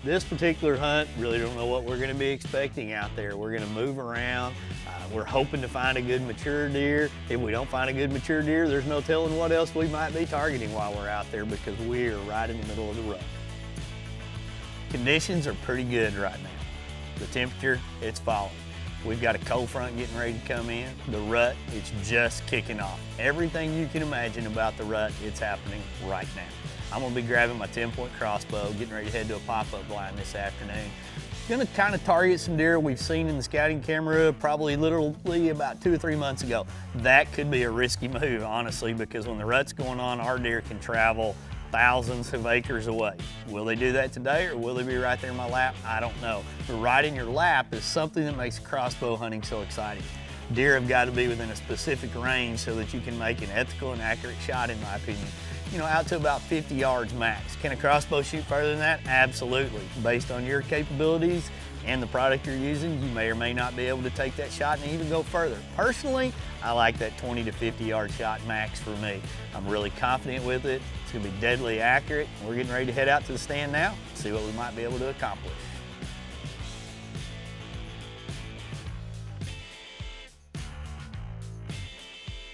This particular hunt, really don't know what we're going to be expecting out there. We're going to move around. We're hoping to find a good mature deer. If we don't find a good mature deer, there's no telling what else we might be targeting while we're out there, because we are right in the middle of the rut. Conditions are pretty good right now. The temperature, it's falling. We've got a cold front getting ready to come in. The rut, it's just kicking off. Everything you can imagine about the rut, it's happening right now. I'm gonna be grabbing my 10-point crossbow, getting ready to head to a pop-up blind this afternoon. Gonna kind of target some deer we've seen in the scouting camera probably literally about 2 or 3 months ago. That could be a risky move, honestly, because when the rut's going on, our deer can travel thousands of acres away. Will they do that today, or will they be right there in my lap? I don't know. But right in your lap is something that makes crossbow hunting so exciting. Deer have got to be within a specific range so that you can make an ethical and accurate shot, in my opinion. You know, out to about 50 yards max. Can a crossbow shoot further than that? Absolutely. Based on your capabilities and the product you're using, you may or may not be able to take that shot and even go further. Personally, I like that 20 to 50 yard shot max for me. I'm really confident with it. It's gonna be deadly accurate. We're getting ready to head out to the stand now, see what we might be able to accomplish.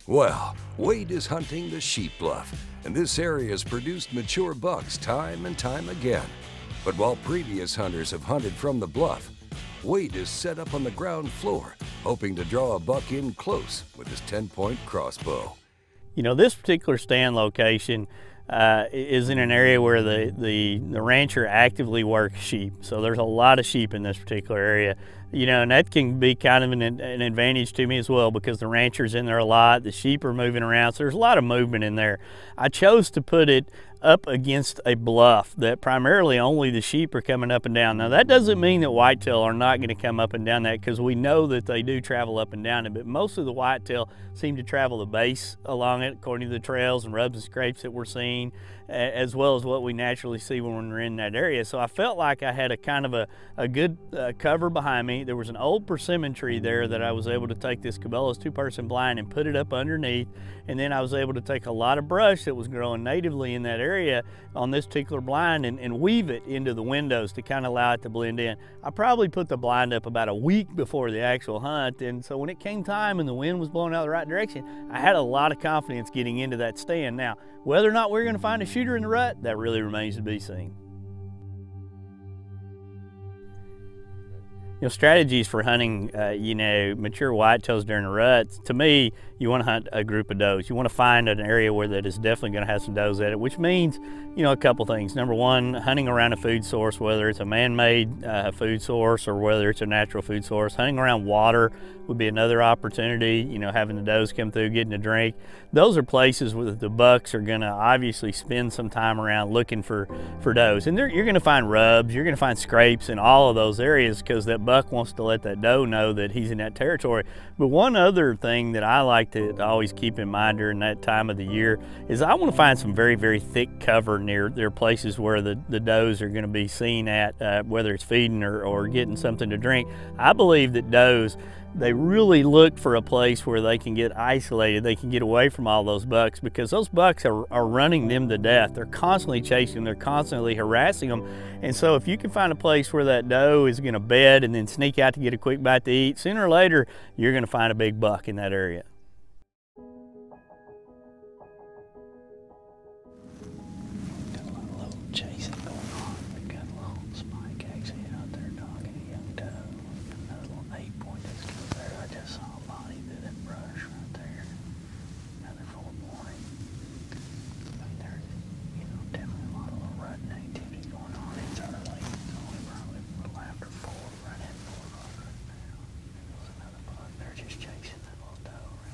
Well, Wade is hunting the Sheep Bluff, and this area has produced mature bucks time and time again. But while previous hunters have hunted from the bluff, Wade is set up on the ground floor, hoping to draw a buck in close with his 10-point crossbow. You know, this particular stand location is in an area where the rancher actively works sheep. So there's a lot of sheep in this particular area. You know, and that can be kind of an advantage to me as well, because the rancher's in there a lot, the sheep are moving around, so there's a lot of movement in there. I chose to put it up against a bluff that primarily only the sheep are coming up and down. Now that doesn't mean that whitetail are not going to come up and down that, because we know that they do travel up and down it, but most of the whitetail seem to travel the base along it according to the trails and rubs and scrapes that we're seeing, as well as what we naturally see when we're in that area. So I felt like I had a kind of a good cover behind me. There was an old persimmon tree there that I was able to take this Cabela's 2-person blind and put it up underneath, and then I was able to take a lot of brush that was growing natively in that area on this particular blind and weave it into the windows to kind of allow it to blend in. I probably put the blind up about a week before the actual hunt, and so when it came time and the wind was blowing out the right direction, I had a lot of confidence getting into that stand. Now, whether or not we're going to find a shooter in the rut, that really remains to be seen. You know, strategies for hunting, you know, mature whitetails during the rut, to me, you want to hunt a group of does. You want to find an area where that is definitely going to have some does at it, which means, you know, a couple things. Number one, hunting around a food source, whether it's a man-made food source or whether it's a natural food source. Hunting around water would be another opportunity, you know, having the does come through, getting a drink. Those are places where the bucks are going to obviously spend some time around looking for does. And you're going to find rubs, you're going to find scrapes in all of those areas, because that buck wants to let that doe know that he's in that territory. But one other thing that I like to always keep in mind during that time of the year is I want to find some very, very thick cover near their places where the does are going to be seen at, whether it's feeding or getting something to drink. I believe that does, they really look for a place where they can get isolated, they can get away from all those bucks, because those bucks are running them to death. They're constantly chasing them, they're constantly harassing them. And so if you can find a place where that doe is going to bed and then sneak out to get a quick bite to eat, sooner or later you're going to find a big buck in that area. Just chasing that little doe around.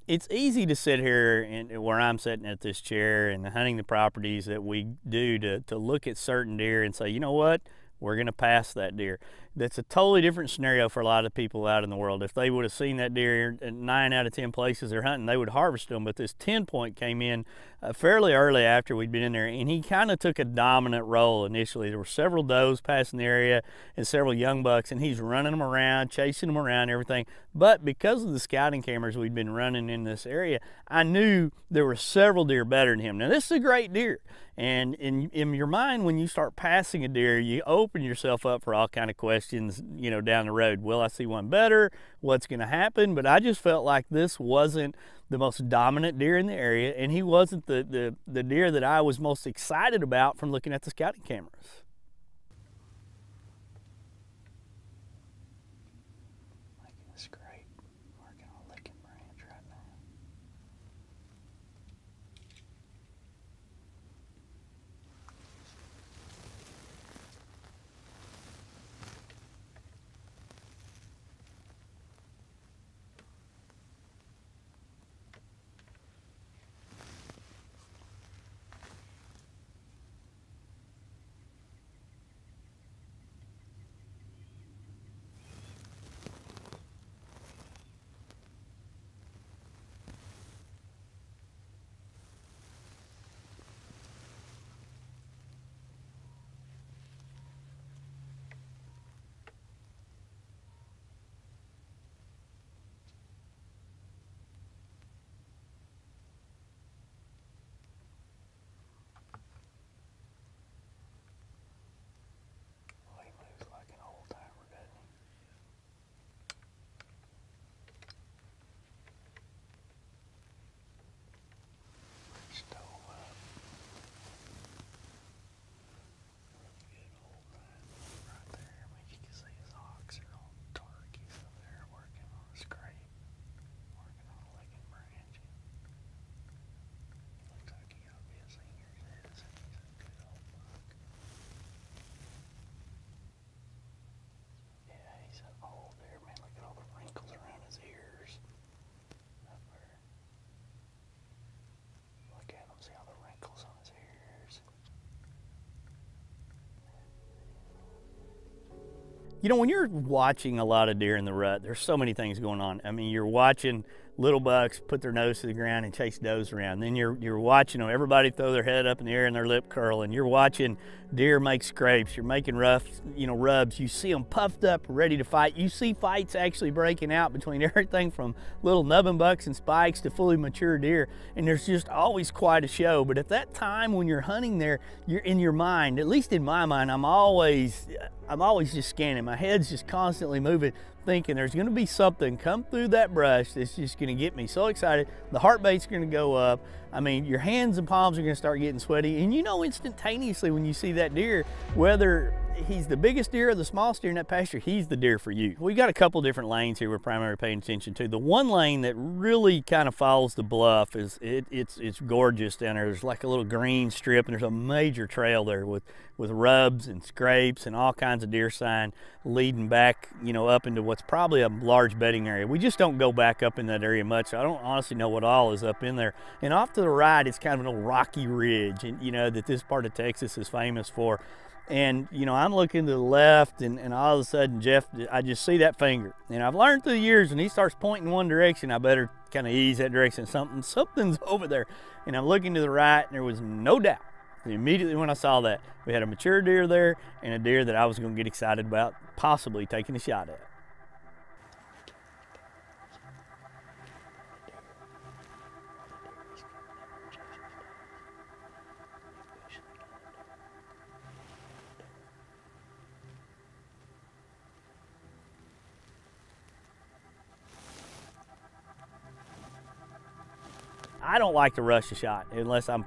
It's easy to sit here and where I'm sitting at this chair and hunting the properties that we do to look at certain deer and say, you know what, we're going to pass that deer. That's a totally different scenario for a lot of people out in the world. If they would have seen that deer in 9 out of 10 places they're hunting, they would harvest them. But this 10 point came in fairly early after we'd been in there, and he kind of took a dominant role initially. There were several does passing the area and several young bucks, and he's running them around, chasing them around, everything. But because of the scouting cameras we'd been running in this area, I knew there were several deer better than him. Now, this is a great deer. And in your mind, when you start passing a deer, you open yourself up for all kind of questions, you know, down the road. Will I see one better? What's going to happen? But I just felt like this wasn't the most dominant deer in the area, and he wasn't the deer that I was most excited about from looking at the scouting cameras. Making this great, working on licking branch right now. You know, when you're watching a lot of deer in the rut, there's so many things going on. I mean, you're watching little bucks put their nose to the ground and chase does around. Then you're watching them, everybody throw their head up in the air and their lip curl, and you're watching deer make scrapes. You're making rough, you know, rubs. You see them puffed up, ready to fight. You see fights actually breaking out between everything from little nubbin bucks and spikes to fully mature deer, and there's just always quite a show. But at that time when you're hunting there, you're in your mind, at least in my mind, I'm always just scanning. My head's just constantly moving, thinking there's going to be something come through that brush that's just going to get me so excited. The heart rate's going to go up. I mean, your hands and palms are going to start getting sweaty, and you know instantaneously when you see that deer, whether he's the biggest deer or the smallest deer in that pasture, he's the deer for you. We got a couple different lanes here we're primarily paying attention to. The one lane that really kind of follows the bluff is it's gorgeous down there. There's like a little green strip, and there's a major trail there with rubs and scrapes and all kinds of deer sign leading back, you know, up into what's probably a large bedding area. We just don't go back up in that area much, so I don't honestly know what all is up in there. And off to the right, it's kind of an old rocky ridge, and you know, that this part of Texas is famous for. And you know, I'm looking to the left, and all of a sudden, Jeff, I just see that finger. And I've learned through the years, when he starts pointing one direction, I better kind of ease that direction. Something's over there. And I'm looking to the right, and there was no doubt. Immediately when I saw that, we had a mature deer there and a deer that I was going to get excited about possibly taking a shot at. I don't like to rush a shot unless I'm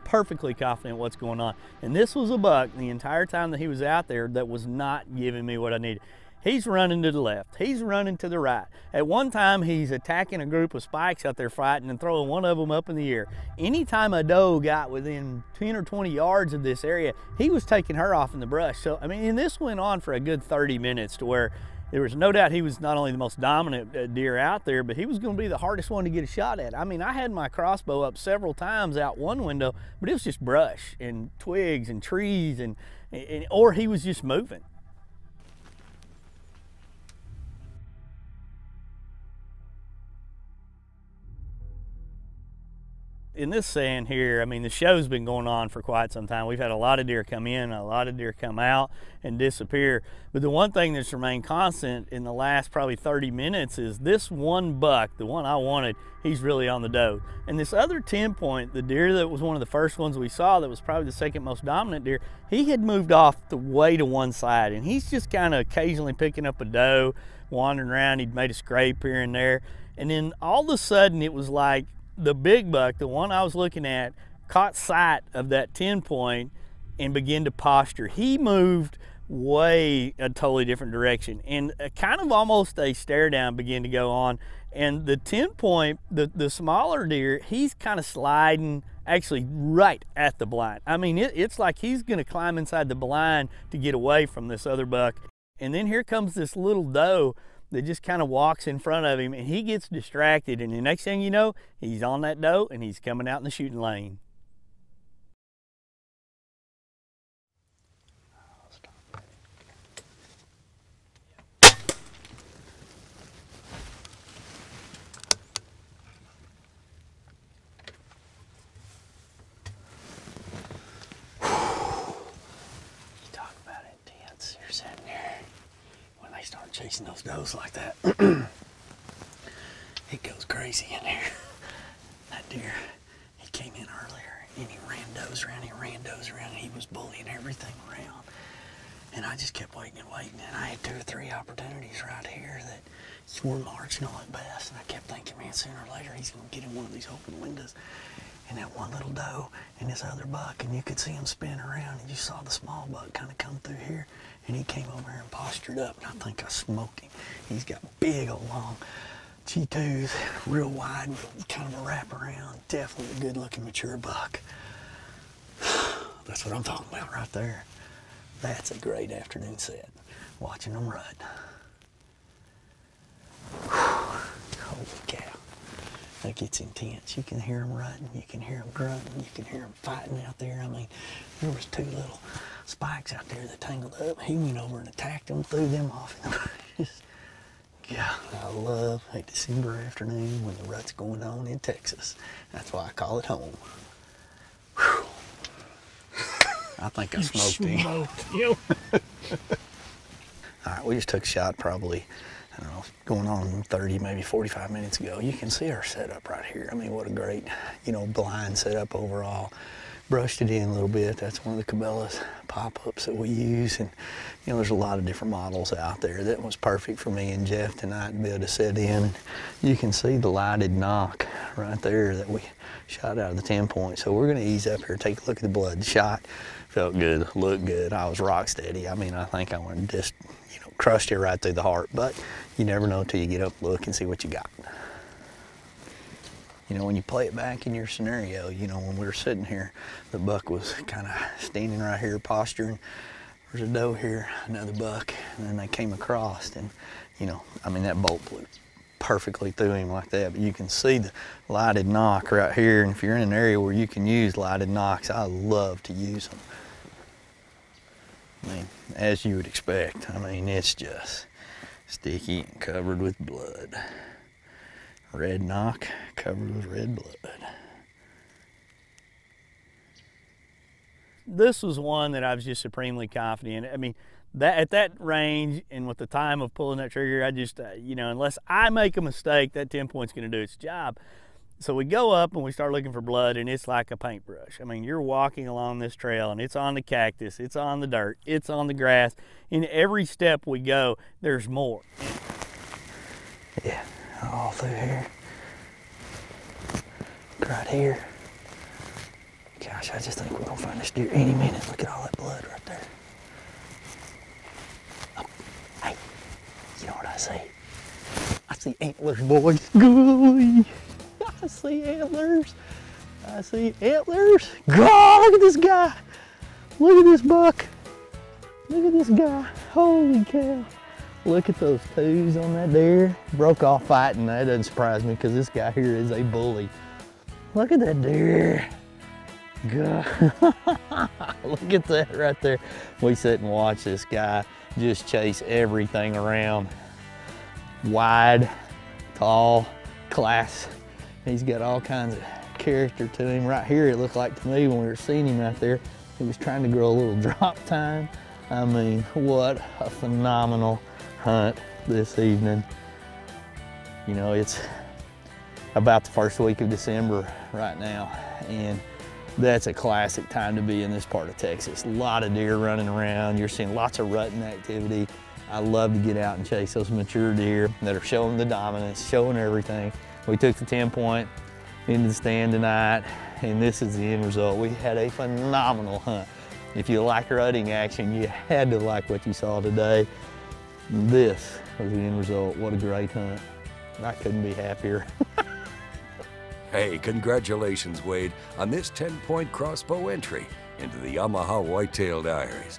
perfectly confident what's going on. And this was a buck the entire time that he was out there that was not giving me what I needed. He's running to the left. He's running to the right. At one time, he's attacking a group of spikes out there fighting and throwing one of them up in the air. Anytime a doe got within 10 or 20 yards of this area, he was taking her off in the brush. So, I mean, and this went on for a good 30 minutes to where there was no doubt he was not only the most dominant deer out there, but he was going to be the hardest one to get a shot at. I mean, I had my crossbow up several times out one window, but it was just brush and twigs and trees, or he was just moving. In this stand here, I mean, the show's been going on for quite some time. We've had a lot of deer come in, a lot of deer come out and disappear. But the one thing that's remained constant in the last probably 30 minutes is this one buck, the one I wanted, he's really on the doe. And this other 10 point, the deer that was one of the first ones we saw that was probably the second most dominant deer, he had moved off way to one side, and he's just kind of occasionally picking up a doe, wandering around. He'd made a scrape here and there. And then all of a sudden it was like the big buck, the one I was looking at, caught sight of that 10 point and began to posture. He moved way a totally different direction, and kind of almost a stare down began to go on. And the 10 point, the smaller deer, he's kind of sliding actually right at the blind. I mean, it's like he's gonna climb inside the blind to get away from this other buck. And then here comes this little doe that just kind of walks in front of him, and he gets distracted, and the next thing you know, he's on that doe and he's coming out in the shooting lane. Start chasing those does like that. It goes crazy in there. That deer, he came in earlier and he ran does around, and he was bullying everything around. And I just kept waiting and waiting, and I had 2 or 3 opportunities right here that were marginal at best, and I kept thinking, man, sooner or later he's gonna get in one of these open windows. And that one little doe and this other buck, and you could see him spin around, and you saw the small buck kind of come through here, and he came over here and postured up, and I think I smoked him. He's got big old long G2s, real wide, kind of a wraparound, definitely a good looking mature buck. That's what I'm talking about right there. That's a great afternoon set, watching them rut. Holy cow. That gets intense. You can hear them rutting, you can hear them grunting, you can hear them fighting out there. I mean, there was 2 little spikes out there that tangled up. He went over and attacked them, threw them off. Yeah, I love a December afternoon when the rut's going on in Texas. That's why I call it home. Whew. I think I smoked him. All right, we just took a shot probably, I don't know, going on 30, maybe 45 minutes ago. You can see our setup right here. I mean, what a great, blind setup overall. Brushed it in a little bit. That's one of the Cabela's pop-ups that we use. And, there's a lot of different models out there. That was perfect for me and Jeff tonight to be able to set in. And you can see the lighted knock right there that we shot out of the 10 point. So we're gonna ease up here, take a look at the blood. The shot felt good, looked good. I was rock steady. I mean, I think I went just, crushed it right through the heart, but you never know until you get up, look, and see what you got. When you play it back in your scenario, when we were sitting here, the buck was kind of standing right here posturing. There's a doe here, another buck, and then they came across, and, I mean, that bolt blew perfectly through him like that, but you can see the lighted knock right here, and if you're in an area where you can use lighted knocks, I love to use them. I mean, as you would expect. I mean, it's just sticky and covered with blood. Red knock covered with red blood. This was one that I was just supremely confident in. I mean, at that range and with the time of pulling that trigger, I just, unless I make a mistake, that 10 point's gonna do its job. So we go up and we start looking for blood, and it's like a paintbrush. I mean, you're walking along this trail and it's on the cactus, it's on the dirt, it's on the grass. In every step we go, there's more. Yeah, all through here. Right here. Gosh, I just think we're gonna find this deer any minute. Look at all that blood right there. Oh, hey, see antlers, boys. Golly. I see antlers. I see antlers. God, look at this guy. Look at this buck. Look at this guy. Holy cow. Look at those toes on that deer. Broke off fighting. That doesn't surprise me because this guy here is a bully. Look at that deer. God. Look at that right there. We sit and watch this guy just chase everything around. Wide, tall, class. He's got all kinds of character to him. Right here, it looked like to me when we were seeing him out there, he was trying to grow a little drop time. I mean, what a phenomenal hunt this evening. You know, it's about the first week of December right now, and that's a classic time to be in this part of Texas. A lot of deer running around. You're seeing lots of rutting activity. I love to get out and chase those mature deer that are showing the dominance, showing everything. We took the 10 point into the stand tonight, and this is the end result. We had a phenomenal hunt. If you like rutting action, you had to like what you saw today. This was the end result. What a great hunt. I couldn't be happier. Hey, congratulations, Wade, on this 10-point crossbow entry into the Yamaha Whitetail Diaries.